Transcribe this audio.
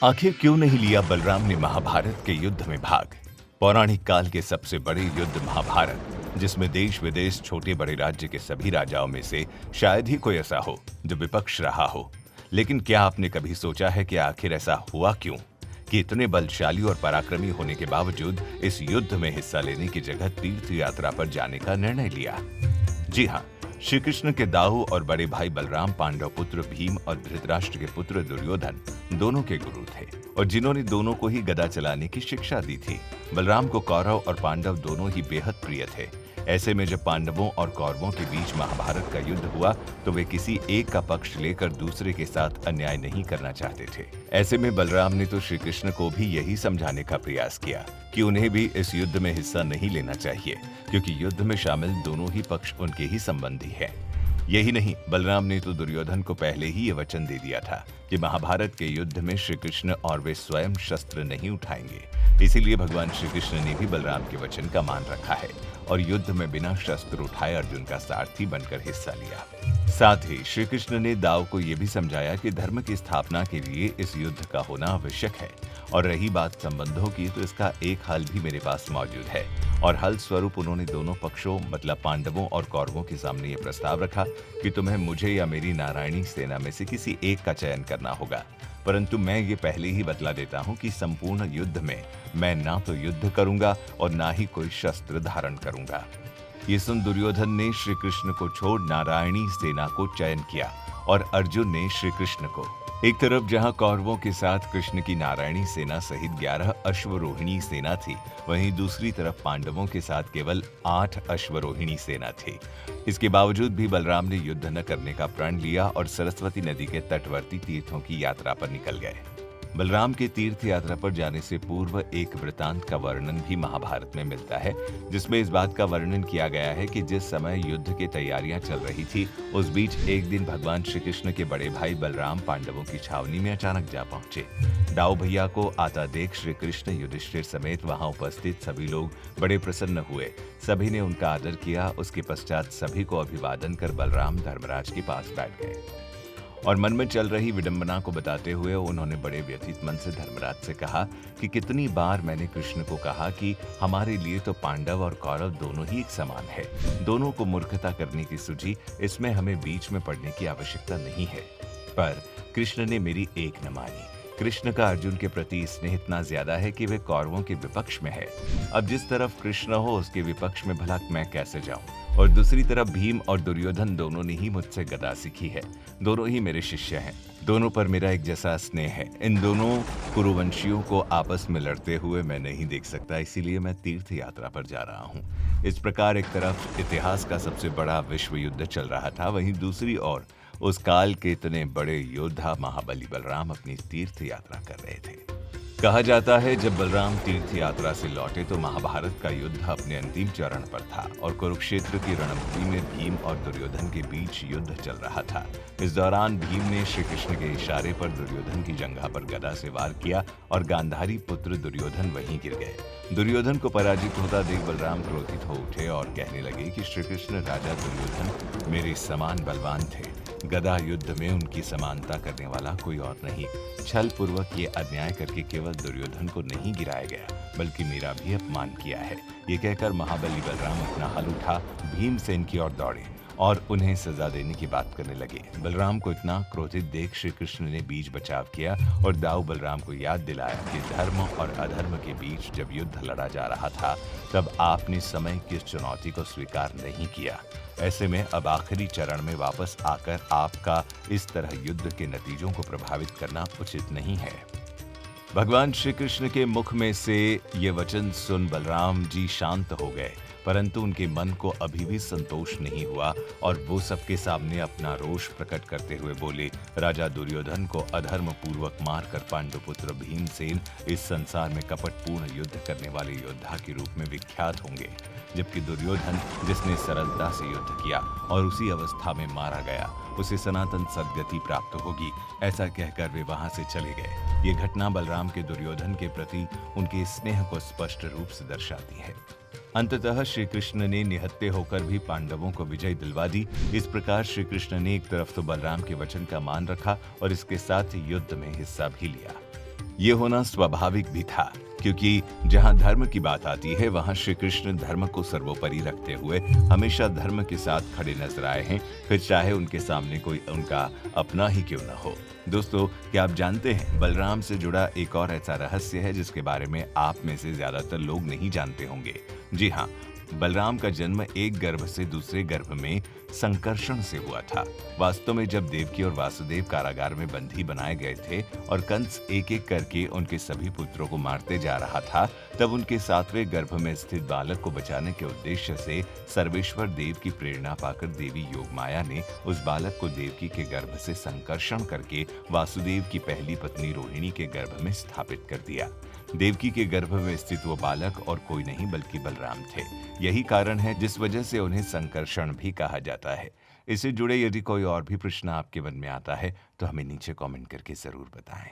आखिर क्यों नहीं लिया बलराम ने महाभारत के युद्ध में भाग? पौराणिक काल के सबसे बड़े युद्ध महाभारत, जिसमें देश विदेश छोटे बड़े राज्य के सभी राजाओं में से शायद ही कोई ऐसा हो जो विपक्ष रहा हो। लेकिन क्या आपने कभी सोचा है कि आखिर ऐसा हुआ क्यों कि इतने बलशाली और पराक्रमी होने के बावजूद इस युद्ध में हिस्सा लेने की जगह तीर्थ यात्रा पर जाने का निर्णय लिया? जी हाँ, श्री कृष्ण के दाऊ और बड़े भाई बलराम पांडव पुत्र भीम और धृतराष्ट्र के पुत्र दुर्योधन दोनों के गुरु थे और जिन्होंने दोनों को ही गदा चलाने की शिक्षा दी थी। बलराम को कौरव और पांडव दोनों ही बेहद प्रिय थे। ऐसे में जब पांडवों और कौरवों के बीच महाभारत का युद्ध हुआ तो वे किसी एक का पक्ष लेकर दूसरे के साथ अन्याय नहीं करना चाहते थे। ऐसे में बलराम ने तो श्री कृष्ण को भी यही समझाने का प्रयास किया कि उन्हें भी इस युद्ध में हिस्सा नहीं लेना चाहिए, क्योंकि युद्ध में शामिल दोनों ही पक्ष उनके ही संबंधी हैं। यही नहीं, बलराम ने तो दुर्योधन को पहले ही ये वचन दे दिया था कि महाभारत के युद्ध में श्री कृष्ण और वे स्वयं शस्त्र नहीं उठाएंगे। इसीलिए भगवान श्री कृष्ण ने भी बलराम के वचन का मान रखा है और युद्ध में बिना शस्त्र उठाए अर्जुन का सारथी बनकर हिस्सा लिया। साथ ही श्री कृष्ण ने दाव को यह भी समझाया कि धर्म की स्थापना के लिए इस युद्ध का होना आवश्यक है। और रही बात संबंधों की, तो इसका एक हल भी मेरे पास मौजूद है। और हल स्वरूप उन्होंने दोनों पक्षों मतलब पांडवों और कौरवों के सामने ये प्रस्ताव रखा कि तुम्हें मुझे या मेरी नारायणी सेना में से किसी एक का चयन करना होगा। परंतु मैं ये पहले ही बतला देता हूँ कि संपूर्ण युद्ध में मैं ना तो युद्ध करूंगा और ना ही कोई शस्त्र धारण करूंगा। ये सुन दुर्योधन ने श्री कृष्ण को छोड़ नारायणी सेना को चयन किया और अर्जुन ने श्री कृष्ण को। एक तरफ जहां कौरवों के साथ कृष्ण की नारायणी सेना सहित 11 अश्वरोहिणी सेना थी, वहीं दूसरी तरफ पांडवों के साथ केवल 8 अश्वरोहिणी सेना थी। इसके बावजूद भी बलराम ने युद्ध न करने का प्रण लिया और सरस्वती नदी के तटवर्ती तीर्थों की यात्रा पर निकल गए। बलराम के तीर्थ यात्रा पर जाने से पूर्व एक वृतांत का वर्णन भी महाभारत में मिलता है, जिसमें इस बात का वर्णन किया गया है कि जिस समय युद्ध की तैयारियां चल रही थी, उस बीच एक दिन भगवान श्री कृष्ण के बड़े भाई बलराम पांडवों की छावनी में अचानक जा पहुंचे। दाऊ भैया को आता देख श्री कृष्ण युधिष्ठिर समेत वहां उपस्थित सभी लोग बड़े प्रसन्न हुए। सभी ने उनका आदर किया। उसके पश्चात सभी को अभिवादन कर बलराम धर्मराज के पास बैठ गए और मन में चल रही विडंबना को बताते हुए उन्होंने बड़े व्यथित मन से धर्मराज से कहा कि कितनी बार मैंने कृष्ण को कहा कि हमारे लिए तो पांडव और कौरव दोनों ही एक समान है। दोनों को मूर्खता करने की सूझी, इसमें हमें बीच में पड़ने की आवश्यकता नहीं है। पर कृष्ण ने मेरी एक न मानी। कृष्ण का अर्जुन के प्रति स्नेह इतना ज्यादा है कि वे कौरवों के विपक्ष में है। अब जिस तरफ कृष्ण हो उसके विपक्ष में भला मैं कैसे जाऊं? और दूसरी तरफ भीम और दुर्योधन दोनों ने ही मुझसे गदा सीखी है। दोनों ही मेरे शिष्य हैं। दोनों पर मेरा एक जैसा स्नेह है। इन दोनों कुरुवंशियों को आपस में लड़ते हुए मैं नहीं देख सकता, इसीलिए मैं तीर्थ यात्रा पर जा रहा हूँ। इस प्रकार एक तरफ इतिहास का सबसे बड़ा विश्व युद्ध चल रहा था, वहीं दूसरी ओर उस काल के इतने बड़े योद्धा महाबली बलराम अपनी तीर्थ यात्रा कर रहे थे। कहा जाता है जब बलराम तीर्थ यात्रा से लौटे तो महाभारत का युद्ध अपने अंतिम चरण पर था और कुरुक्षेत्र की रणभूमि में भीम और दुर्योधन के बीच युद्ध चल रहा था। इस दौरान भीम ने श्री कृष्ण के इशारे पर दुर्योधन की जंघा पर गदा से वार किया और गांधारी पुत्र दुर्योधन वहीं गिर गए। दुर्योधन को पराजित होता देख बलराम क्रोधित हो उठे और कहने लगे कि श्री कृष्ण राजा दुर्योधन मेरे समान बलवान थे। गदा युद्ध में उनकी समानता करने वाला कोई और नहीं। छल पूर्वक ये अन्याय करके केवल दुर्योधन को नहीं गिराया गया, बल्कि मेरा भी अपमान किया है। ये कहकर महाबली बलराम अपना हल उठा भीमसेन की ओर दौड़े और उन्हें सजा देने की बात करने लगे। बलराम को इतना क्रोधित देख श्री कृष्ण ने बीच बचाव किया और दाऊ बलराम को याद दिलाया कि धर्म और अधर्म के बीच जब युद्ध लड़ा जा रहा था, तब आपने समय की इस चुनौती को स्वीकार नहीं किया। ऐसे में अब आखिरी चरण में वापस आकर आपका इस तरह युद्ध के नतीजों को प्रभावित करना उचित नहीं है। भगवान श्री कृष्ण के मुख में से ये वचन सुन बलराम जी शांत हो गए, परंतु उनके मन को अभी भी संतोष नहीं हुआ और वो सबके सामने अपना रोष प्रकट करते हुए बोले, राजा दुर्योधन को अधर्म पूर्वक मारकर पांडुपुत्र भीमसेन इस संसार में कपटपूर्ण युद्ध करने वाले योद्धा के रूप में विख्यात होंगे, जबकि दुर्योधन जिसने सरलता से युद्ध किया और उसी अवस्था में मारा गया, उसे सनातन सद्गति प्राप्त होगी। ऐसा कहकर वे वहां से चले गए। ये घटना बलराम के दुर्योधन के प्रति उनके स्नेह को स्पष्ट रूप से दर्शाती है। अंततः श्री कृष्ण ने निहत्थे होकर भी पांडवों को विजय दिलवा दी। इस प्रकार श्री कृष्ण ने एक तरफ तो बलराम के वचन का मान रखा और इसके साथ ही युद्ध में हिस्सा भी लिया। ये होना स्वाभाविक भी था, क्योंकि जहां धर्म की बात आती है वहां श्री कृष्ण धर्म को सर्वोपरि रखते हुए हमेशा धर्म के साथ खड़े नजर आए हैं, फिर चाहे उनके सामने कोई उनका अपना ही क्यों न हो। दोस्तों, क्या आप जानते हैं बलराम से जुड़ा एक और ऐसा रहस्य है जिसके बारे में आप में से ज्यादातर लोग नहीं जानते होंगे। जी हाँ, बलराम का जन्म एक गर्भ से दूसरे गर्भ में संकर्षण से हुआ था। वास्तव में जब देवकी और वासुदेव कारागार में बंदी बनाए गए थे और कंस एक एक करके उनके सभी पुत्रों को मारते जा रहा था, तब उनके सातवें गर्भ में स्थित बालक को बचाने के उद्देश्य से सर्वेश्वर देव की प्रेरणा पाकर देवी योगमाया ने उस बालक को देवकी के गर्भ से संकर्षण करके वासुदेव की पहली पत्नी रोहिणी के गर्भ में स्थापित कर दिया। देवकी के गर्भ में स्थित वो बालक और कोई नहीं बल्कि बलराम थे। यही कारण है जिस वजह से उन्हें संकर्षण भी कहा जाता है। इससे जुड़े यदि कोई और भी प्रश्न आपके मन में आता है तो हमें नीचे कमेंट करके जरूर बताएं।